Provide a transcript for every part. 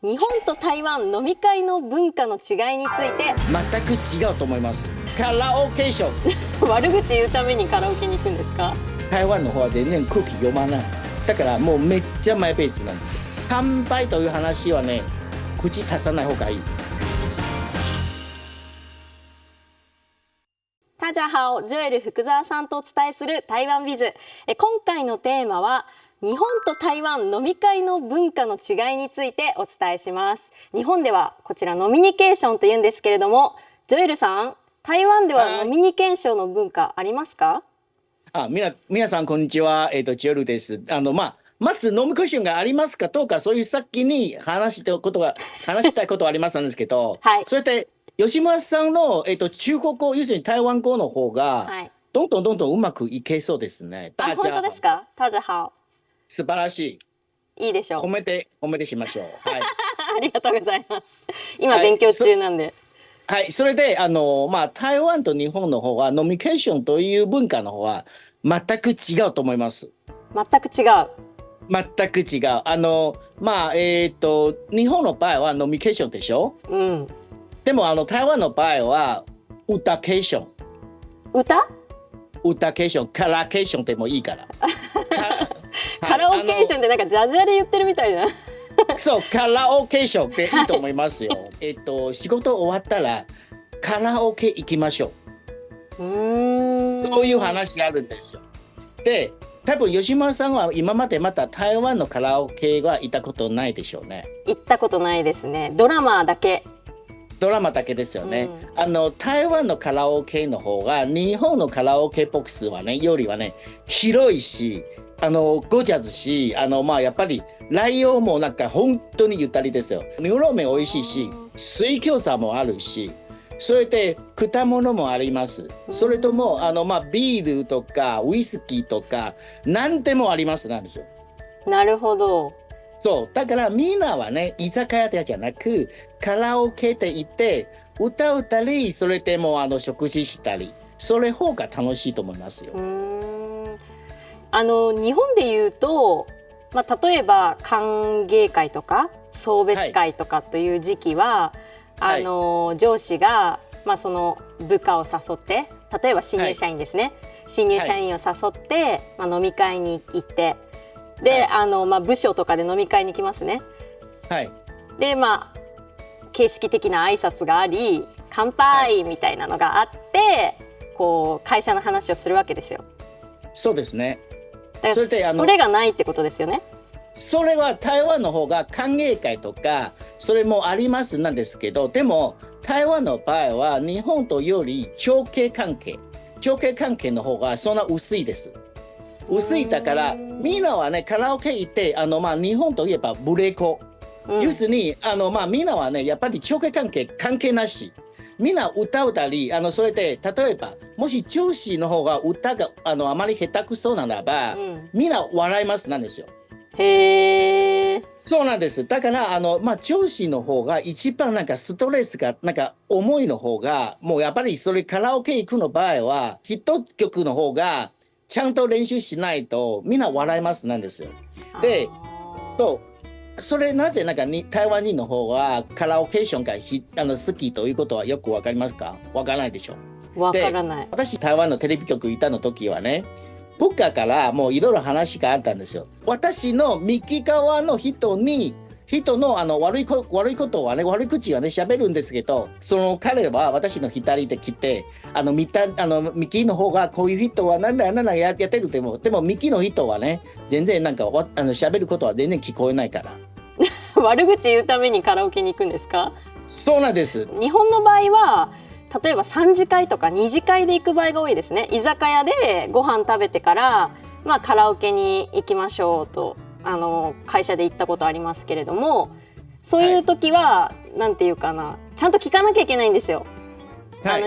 日本と台湾飲み会の文化の違いについて全く違うと思います。カラオケション悪口言うためにカラオケに行くんですか？台湾の方は全然空気読まない。だからもうめっちゃマイペースなんですよ。乾杯という話はね、口足さない方がいい。大家好、ジョエル福澤さんとお伝えする台湾ビズ。今回のテーマは日本と台湾飲み会の文化の違いについてお伝えします。日本ではこちらノミニケーションというんですけれども、ジョエルさん、台湾ではノミニケーションの文化ありますか？皆さんこんにちは、ジョエルです。まずノミニケーションがありますかどうか、そういう先に話したいことはありますんですけど、はい、それで吉村さんの、中国語、要するに台湾語の方が、はい、どんどんうまくいけそうですね。本当ですか？大家好。素晴らしい。いいでしょう。褒めてしましょう。はい。ありがとうございます。今勉強中なんで。はい、それで台湾と日本の方はノミニケーションという文化の方は全く違うと思います。全く違う。全く違う。日本の場合はノミニケーションでしょ。うん。でも台湾の場合は歌ケーション。歌ケーション、カラケーションでもいいから。カラオケーションってなんかダジャレ言ってるみたいな。そう、カラオケーションっていいと思いますよ。仕事終わったらカラオケ行きましょう。そういう話があるんですよ。で、多分吉村さんは今までまた台湾のカラオケは行ったことないでしょうね。行ったことないですね。ドラマだけですよね。台湾のカラオケの方が日本のカラオケボックスはねよりはね広いし、ゴージャスし、やっぱり内容もなんか本当にゆったりですよ。牛肉麺美味しいし、水餃子もあるし、それで果物もあります。それともビールとかウイスキーとか何でもありますなんですよ。なるほど。そうだからみんなはね居酒屋でじゃなくカラオケで行って歌ったり、それでも食事したり、それ方が楽しいと思いますよ。日本でいうと、例えば歓迎会とか送別会とかという時期は、上司が、その部下を誘って、例えば新入社員ですね、新入社員を誘って、飲み会に行って、で、部署とかで飲み会に行きますね。で形式的な挨拶があり、乾杯みたいなのがあって、こう会社の話をするわけですよ。そうですね。それがないってことですよね。それは台湾の方が歓迎会とかそれもありますなんですけど、でも台湾の場合は日本とより長期関係の方がそんな薄いです。薄いだからみんなはねカラオケ行って日本といえばブレコ、要するにみんなはねやっぱり長期関係なし、みんな歌うたり、それで例えばもし上司の方が歌があまり下手くそならば、みんな笑いますなんですよ。へー。そうなんです。だから上司の方が一番なんかストレスがなんか重いの方が、もうやっぱりそれカラオケ行くの場合は一曲の方がちゃんと練習しないとみんな笑いますなんですよ。で、それなぜなんか台湾人の方はカラオケーションが好きということはよくわかりますか？わからないでしょ。わからない。私台湾のテレビ局いたの時はね、部下からもういろいろ話があったんですよ。私の右側の人の悪いことはね、悪口はね喋るんですけど、その彼は私の左で来て右の方がこういう人はなんだやってる。でも右の人はね全然なんか喋ることは全然聞こえないから。悪口言うためにカラオケに行くんですか？そうなんです。日本の場合は例えば3次会とか2次会で行く場合が多いですね。居酒屋でご飯食べてから、カラオケに行きましょうと会社で行ったことありますけれども、そういう時は、なんていうかな、ちゃんと聞かなきゃいけないんですよ。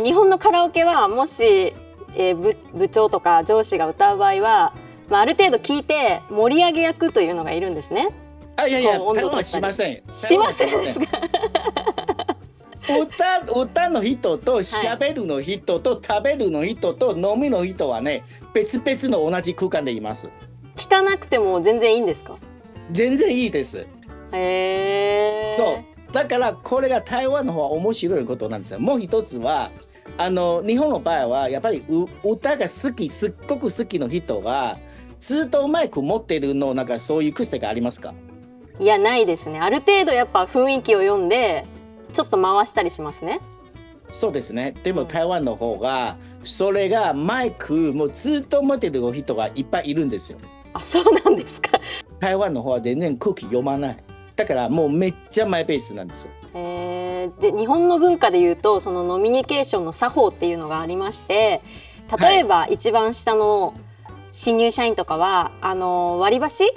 日本のカラオケはもし、部長とか上司が歌う場合は、ある程度聞いて盛り上げ役というのがいるんですね。いや台湾はしません。しませんですか？歌の人と喋るの人と食べるの人と飲みの人はね別々の同じ空間でいます。聞かなくても全然いいんですか？全然いいです。そうだからこれが台湾の方は面白いことなんですよ。もう一つは日本の場合はやっぱり歌が好き、すっごく好きの人がずっとマイク持ってるの、なんかそういう癖がありますか？いや、ないですね。ある程度やっぱ雰囲気を読んでちょっと回したりしますね。そうですね。でも台湾の方がそれがマイクもうずっと持ってる人がいっぱいいるんですよ。あ、そうなんですか。台湾の方は全然空気読まない。だからもうめっちゃマイペースなんですよ。で日本の文化でいうとそのノミニケーションの作法っていうのがありまして、例えば一番下の新入社員とかは割り箸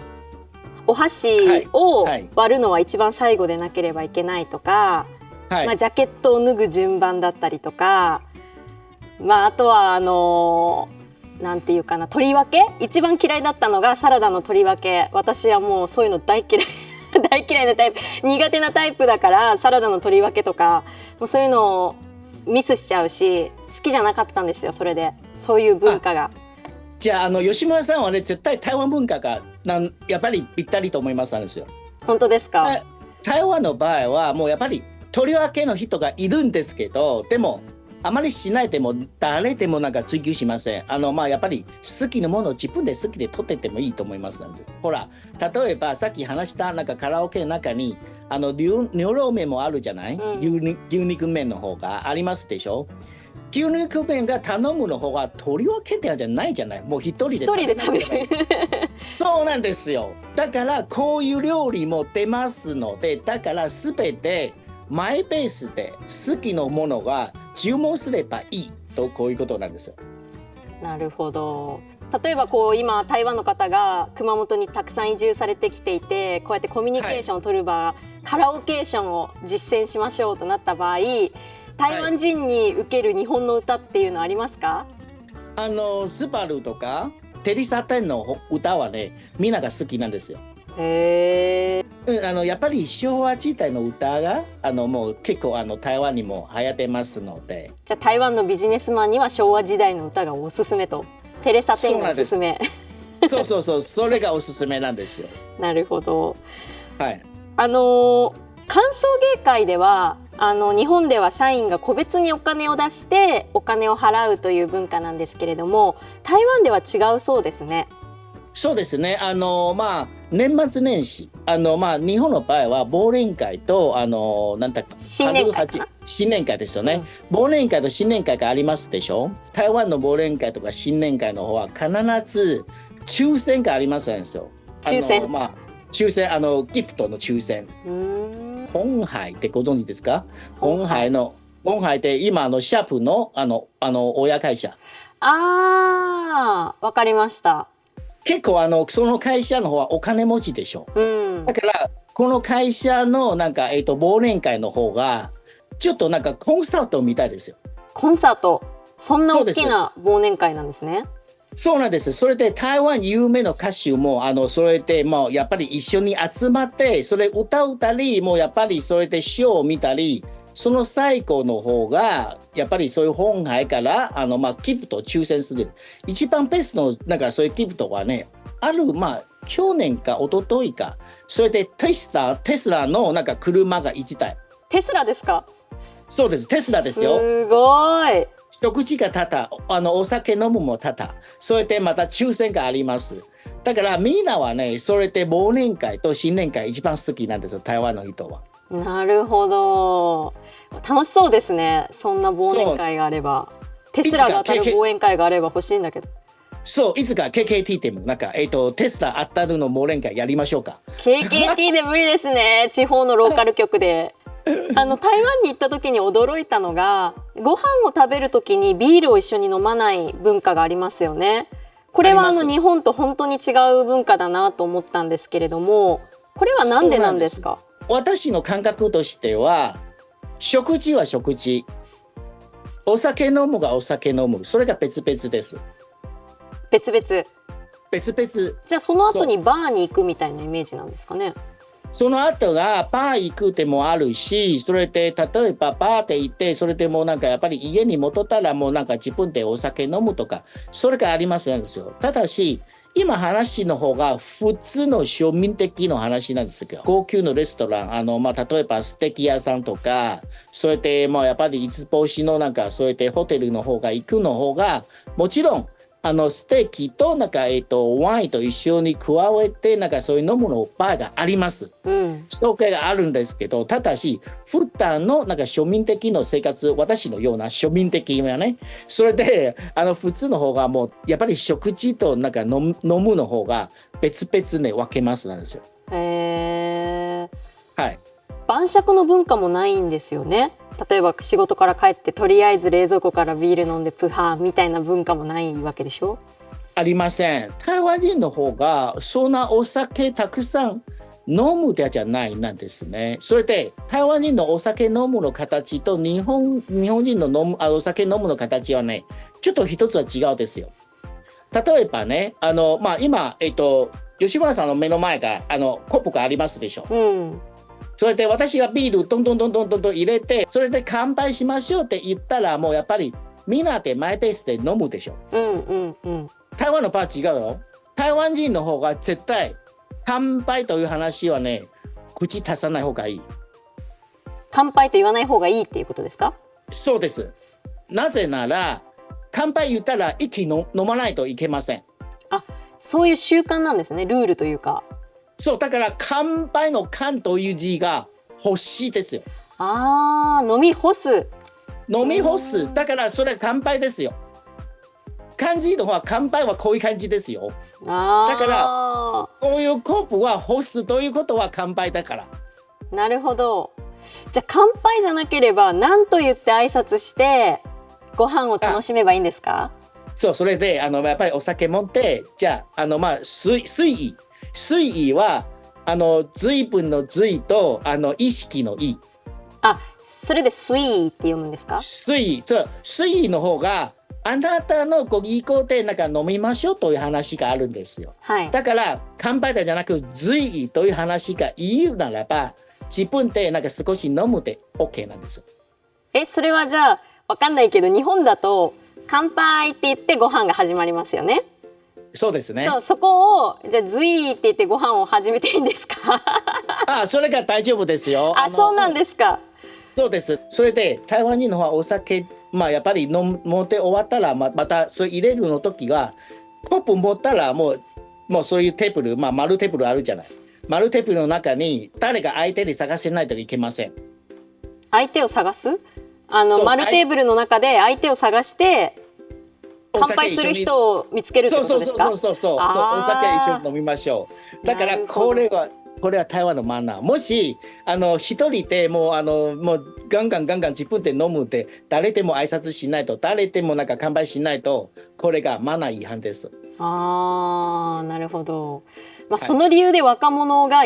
お箸を割るのは一番最後でなければいけないとか、はいジャケットを脱ぐ順番だったりとか、あとはなんていうかな、取り分け、一番嫌いだったのがサラダの取り分け。私はもうそういうの大嫌い大嫌いなタイプ、苦手なタイプだから、サラダの取り分けとかもうそういうのをミスしちゃうし、好きじゃなかったんですよ。それでそういう文化が。じゃあ吉村さんはね、絶対台湾文化がやっぱりぴったりと思いますんですよ。本当ですか？台湾の場合はもうやっぱり取り分けの人がいるんですけど、でもあまりしないでも誰でもなんか追求しません。やっぱり好きなものを自分で好きで取っててもいいと思いますなんです。ほら、例えばさっき話したなんかカラオケの中に牛肉麺もあるじゃない、牛肉麺の方がありますでしょ。牛肉麺が頼むの方が取り分けてじゃないじゃない。もう一人で食べるそうなんですよ。だからこういう料理も出ますので、だから全てマイペースで好きなものが注文すればいいと、こういうことなんですよ。なるほど。例えば今台湾の方が熊本にたくさん移住されてきていて、こうやってコミュニケーションを取る場、カラオケーションを実践しましょうとなった場合、台湾人に受ける日本の歌っていうのありますか？スバルとかテリサテンの歌はね、みんなが好きなんですよ。へー。やっぱり昭和時代の歌がもう結構台湾にも流行ってますので。じゃあ台湾のビジネスマンには昭和時代の歌がおすすめと。テレサテンがおすすめ。そうそれがおすすめなんですよ。なるほど。はい。歓送迎会では日本では社員が個別にお金を出してお金を払うという文化なんですけれども、台湾では違うそうですね。そうですね。年末年始日本の場合は忘年会となんだか新年会かな。新年会ですよね、忘年会と新年会がありますでしょ。台湾の忘年会とか新年会の方は必ず抽選がありますんですよ。抽選抽選ギフトの抽選。鴻海ってご存知ですか？鴻海って今シャープの親会社。わかりました。結構その会社の方はお金持ちでしょ、だからこの会社のなんか、忘年会の方がちょっとなんかコンサートみたいですよ。コンサート、そんな大きな忘年会なんですね。そうなんです。それで台湾有名な歌手もそれでもうやっぱり一緒に集まってそれ歌うたり、もうやっぱりそれでショーを見たり、その最後の方がやっぱりそういう本杯からギフトを抽選する。一番ベストのなんかそういうギフトはね、去年か一昨日か、それでテスラのなんか車が1台。テスラですか？そうです、テスラですよ。すごい。食事がただ、お酒飲むもただ、それでまた抽選があります。だからみんなはね、それで忘年会と新年会一番好きなんですよ、台湾の人は。なるほど。楽しそうですね。そんな忘年会があれば、テスラが当たる忘年会があれば欲しいんだけど。そう、いつか KKT でもなんか、テスラ当たるの忘年会やりましょうか。KKT で無理ですね。地方のローカル局で。台湾に行った時に驚いたのが、ご飯を食べる時にビールを一緒に飲まない文化がありますよね。これは日本と本当に違う文化だなと思ったんですけれども、これはなんでなんですか？私の感覚としては、食事は食事、お酒飲むがお酒飲む、それが別々です。別々。じゃあその後にバーに行くみたいなイメージなんですかね。その後がバー行くでもあるし、それで例えばバーで行って、それでもうなんかやっぱり家に戻ったらもうなんか自分でお酒飲むとか、それがありますんですよ。ただし今話の方が普通の庶民的な話なんですけど、高級のレストラン、例えばステーキ屋さんとか、そうやって、やっぱり五つ星のそうやってホテルの方が行くの方が、もちろん、ステーキとワインと一緒に加えてそういう飲むのバーがあります。ストーケがあるんですけど、ただし普段の庶民的な生活、私のような庶民的なね、それで普通の方がもうやっぱり食事と飲むの方が別々ね分けますなんですよ。はい。晩酌の文化もないんですよね。例えば仕事から帰ってとりあえず冷蔵庫からビール飲んでプハーみたいな文化もないわけでしょ。ありません。台湾人の方がそんなお酒たくさん飲むでじゃないなんですね。それで台湾人のお酒飲むの形と日本人のお酒飲むの形はね、ちょっと一つは違うですよ。例えばね、今、吉村さんの目の前がコップがありますでしょ。それで私がビールどんどん入れて、それで乾杯しましょうって言ったら、もうやっぱりみんなでマイペースで飲むでしょ。台湾のパー違うよ。台湾人の方が絶対乾杯という話はね、口足さない方がいい。乾杯と言わない方がいいっていうことですか？そうです。なぜなら乾杯言ったら一気に飲まないといけません。あ、そういう習慣なんですね。ルールというか。そうだから乾杯の乾という字が欲しいですよ。飲み干す。飲み干す。だからそれ乾杯ですよ。漢字の方は乾杯はこういう感じですよ。だからこういうコップは干すということは乾杯だから。なるほど。じゃあ乾杯じゃなければ何と言って挨拶してご飯を楽しめばいいんですか？そう、それでやっぱりお酒持って、じゃあ水位は随分の随と意識の意。それで水位って読むんですか？水位の方があなたのご意向で飲みましょうという話があるんですよ。だから乾杯じゃなく随意という話が言うならば、自分で少し飲むで OK なんです。それはじゃあわかんないけど、日本だと乾杯って言ってご飯が始まりますよね。そうですね。そこをじゃあ随意って言ってご飯を始めていいんですか？それが大丈夫ですよ。そうなんですか。そうです。それで台湾人の方はお酒、やっぱり持って終わったら、またそれ入れるの時はコップ持ったらもうそういうテーブル、丸テーブルあるじゃない。丸テーブルの中に誰が相手に探せないといけません。相手を探す？丸テーブルの中で相手を探して乾杯する人を見つけるってことですか？そう、お酒一緒に飲みましょう。だからこれは台湾のマナー。もし一人でもうガンガン自分で飲むで、誰でも挨拶しないと、誰でも乾杯しないと、これがマナー違反です。なるほど。その理由で若者が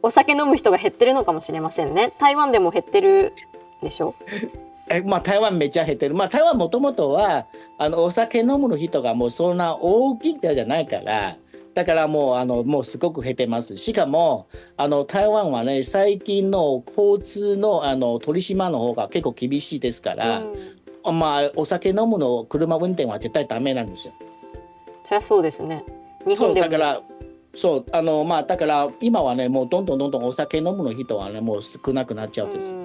お酒飲む人が減ってるのかもしれませんね。台湾でも減ってるでしょ？台湾めっちゃ減ってる。台湾もともとはお酒飲む人がもうそんな大きいじゃないから、だからもうすごく減ってます。しかも台湾はね、最近の交通の取り締まりの方が結構厳しいですから、お酒飲むの車運転は絶対ダメなんですよ。そりゃそうですね。日本でもだから今はね、もうどんどんお酒飲むの人はね、もう少なくなっちゃうんです。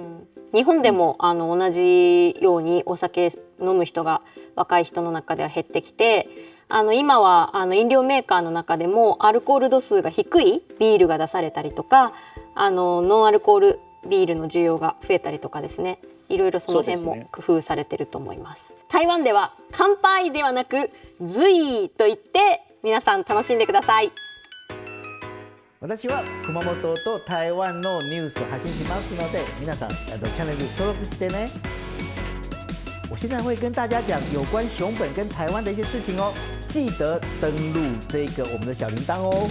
日本でも同じようにお酒飲む人が若い人の中では減ってきて、今は飲料メーカーの中でもアルコール度数が低いビールが出されたりとか、ノンアルコールビールの需要が増えたりとかですね、いろいろその辺も工夫されてると思います。台湾では乾杯ではなく随意と言って皆さん楽しんでください。私は熊本と台湾のニュースを発信しますので、皆さんチャンネル登録してね。我现在会跟大家讲有关熊本跟台湾的一些事情哦，记得登录这个我们的小铃铛哦。